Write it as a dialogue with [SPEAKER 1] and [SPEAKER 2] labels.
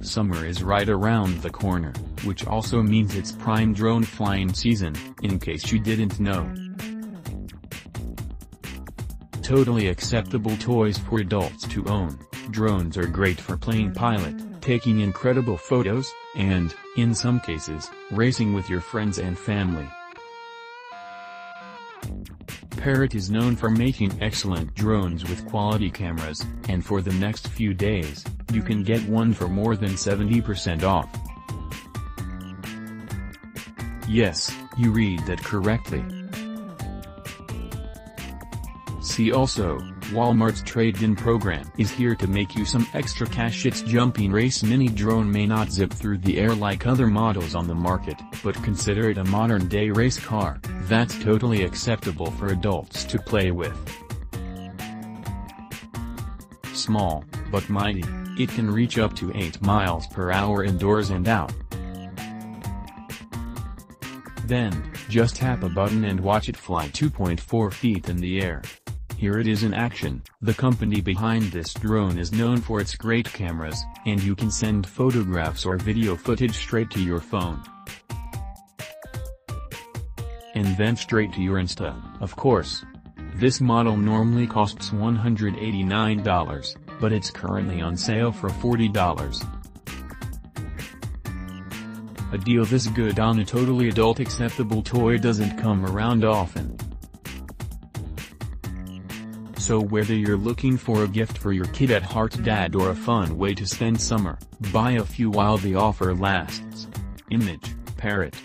[SPEAKER 1] Summer is right around the corner, which also means it's prime drone flying season, in case you didn't know. Totally acceptable toys for adults to own. Drones are great for playing pilot, taking incredible photos, and, in some cases, racing with your friends and family. Parrot is known for making excellent drones with quality cameras, and for the next few days, you can get one for more than 70% off. Yes, you read that correctly. See also, Walmart's trade-in program is here to make you some extra cash. Its jumping race mini drone may not zip through the air like other models on the market, but consider it a modern-day race car that's totally acceptable for adults to play with. Small, but mighty, it can reach up to 8 miles per hour indoors and out. Then, just tap a button and watch it fly 2.4 feet in the air. Here it is in action. The company behind this drone is known for its great cameras, and you can send photographs or video footage straight to your phone. And then straight to your Insta, of course. This model normally costs $189, but it's currently on sale for $40. A deal this good on a totally adult acceptable toy doesn't come around often. So whether you're looking for a gift for your kid at heart, dad, or a fun way to spend summer, buy a few while the offer lasts. Image, Parrot.